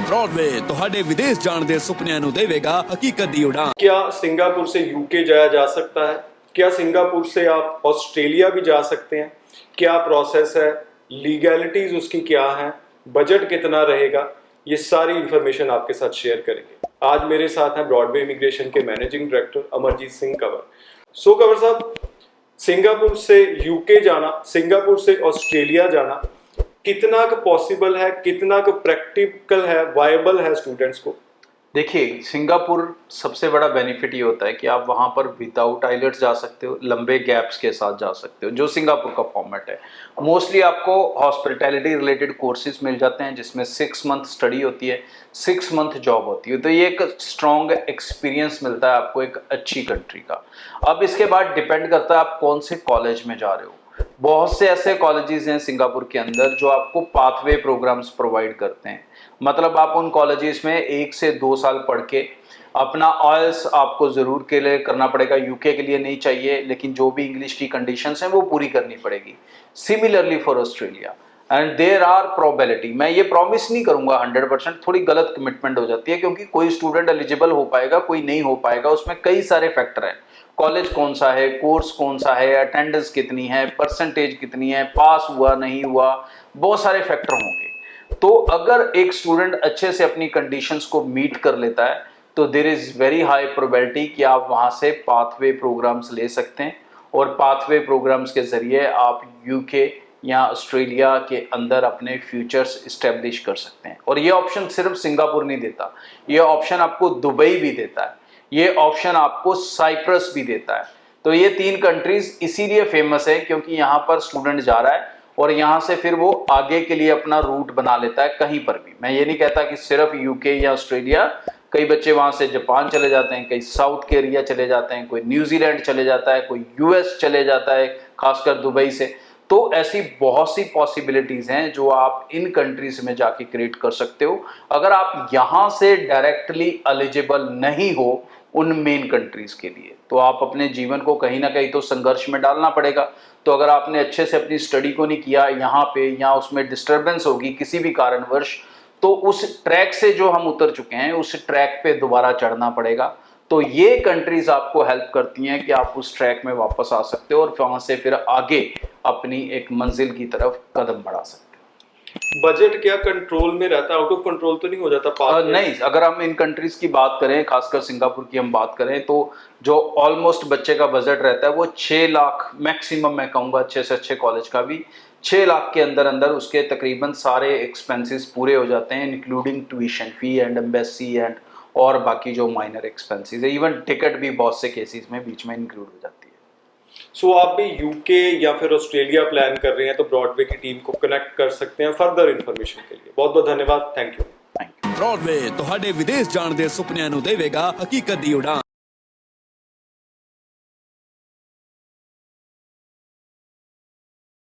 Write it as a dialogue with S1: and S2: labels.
S1: Broadway ਤੁਹਾਡੇ ਵਿਦੇਸ਼ ਜਾਣ ਦੇ ਸੁਪਨਿਆਂ ਨੂੰ ਦੇਵੇਗਾ ਹਕੀਕਤ ਦੀ ਉਡਾਨ।
S2: क्या सिंगापुर से यूके जाया जा सकता है? क्या सिंगापुर से आप ऑस्ट्रेलिया भी जा सकते हैं? क्या प्रोसेस है? लीगैलिटीज उसकी क्या है? बजट कितना रहेगा? ये सारी इंफॉर्मेशन आपके साथ शेयर करेंगे। आज मेरे साथ हैं ब्रॉडवे इमिग्रेशन के मैनेजिंग डायरेक्टर अमरजीत सिंह कंवर। सो कंवर साहब, सिंगापुर से यूके जाना, सिंगापुर से ऑस्ट्रेलिया जाना कितना पॉसिबल है, कितना प्रैक्टिकल है, वायबल है स्टूडेंट्स को?
S3: देखिए, सिंगापुर सबसे बड़ा बेनिफिट ये होता है कि आप वहाँ पर विदाउट आइलेट्स जा सकते हो, लंबे गैप्स के साथ जा सकते हो, जो सिंगापुर का फॉर्मेट है। मोस्टली आपको हॉस्पिटैलिटी रिलेटेड कोर्सेज मिल जाते हैं जिसमें 6 मंथ स्टडी होती है, 6 मंथ जॉब होती है। तो ये एक स्ट्रॉन्ग एक्सपीरियंस मिलता है आपको एक अच्छी कंट्री का। अब इसके बाद डिपेंड करता है आप कौन से कॉलेज में जा रहे हो। बहुत से ऐसे कॉलेजेस हैं सिंगापुर के अंदर जो आपको पाथवे प्रोग्राम्स प्रोवाइड करते हैं। मतलब आप उन कॉलेजेस में 1 से 2 साल पढ़ के अपना ऑयल्स आपको ज़रूर के लिए करना पड़ेगा, यूके के लिए नहीं चाहिए, लेकिन जो भी इंग्लिश की कंडीशंस हैं वो पूरी करनी पड़ेगी। Similarly for Australia and there are probability, मैं ये प्रॉमिस नहीं करूंगा 100%, थोड़ी गलत कमिटमेंट हो जाती है क्योंकि कोई स्टूडेंट एलिजिबल हो पाएगा, कोई नहीं हो पाएगा, उसमें कई सारे फैक्टर हैं। कॉलेज कौन सा है, कोर्स कौन सा है, अटेंडेंस कितनी है, परसेंटेज कितनी है, पास हुआ नहीं हुआ, बहुत सारे फैक्टर होंगे। तो अगर एक स्टूडेंट अच्छे से अपनी कंडीशंस को मीट कर लेता है तो there is very high probability कि आप वहां से पाथवे प्रोग्राम्स ले सकते हैं और पाथवे प्रोग्राम्स के जरिए आप यूके या ऑस्ट्रेलिया के अंदर अपने फ्यूचर्स इस्टेब्लिश कर सकते हैं। और ये ऑप्शन सिर्फ सिंगापुर नहीं देता, ये ऑप्शन आपको दुबई भी देता है, ये ऑप्शन आपको साइप्रस भी देता है। तो ये 3 कंट्रीज इसीलिए फेमस है क्योंकि यहाँ पर स्टूडेंट जा रहा है और यहाँ से फिर वो आगे के लिए अपना रूट बना लेता है कहीं पर भी। मैं ये नहीं कहता कि सिर्फ यूके या ऑस्ट्रेलिया, कई बच्चे वहाँ से जापान चले जाते हैं, कई साउथ के एरिया चले जाते हैं, कोई न्यूजीलैंड चले जाता है, कोई यूएस चले जाता है, खासकर दुबई से। तो ऐसी बहुत सी पॉसिबिलिटीज हैं जो आप इन कंट्रीज में जाके क्रिएट कर सकते हो अगर आप यहाँ से डायरेक्टली एलिजिबल नहीं हो उन मेन कंट्रीज के लिए। तो आप अपने जीवन को कहीं ना कहीं तो संघर्ष में डालना पड़ेगा। तो अगर आपने अच्छे से अपनी स्टडी को नहीं किया यहाँ पे, या उसमें डिस्टर्बेंस होगी किसी भी कारणवश, तो उस ट्रैक से जो हम उतर चुके हैं उस ट्रैक पे दोबारा चढ़ना पड़ेगा। तो ये कंट्रीज आपको हेल्प करती हैं कि आप उस ट्रैक में वापस आ सकते हो और वहां से फिर आगे अपनी एक मंजिल की तरफ कदम बढ़ा सकते हो।
S2: बजट क्या कंट्रोल में रहता है? आउट ऑफ कंट्रोल तो नहीं हो जाता?
S3: नहीं, अगर हम इन कंट्रीज की बात करें, खासकर सिंगापुर की हम बात करें, तो जो ऑलमोस्ट बच्चे का बजट रहता है वो 6 लाख मैक्सिमम, मैं कहूँगा अच्छे से अच्छे कॉलेज का भी 6 लाख के अंदर अंदर उसके तकरीबन सारे एक्सपेंसेस पूरे हो जाते हैं, including tuition fee and embassy and और बाकी जो माइनर एक्सपेंसेस है। इवन टिकट भी बहुत से केसेस में बीच में इंक्लूड हो जाती है।
S2: सो आप भी यूके या फिर ऑस्ट्रेलिया प्लान कर रहे हैं तो ब्रॉडवे की टीम को कनेक्ट कर सकते हैं फर्दर इन्फॉर्मेशन के लिए। बहुत बहुत धन्यवाद, थैंक यू।
S1: ब्रॉडवे ਤੁਹਾਡੇ ਵਿਦੇਸ਼ ਜਾਣ ਦੇ ਸੁਪਨਿਆਂ ਨੂੰ ਦੇਵੇਗਾ ਹਕੀਕਤ ਦੀ ਉਡਾਨ।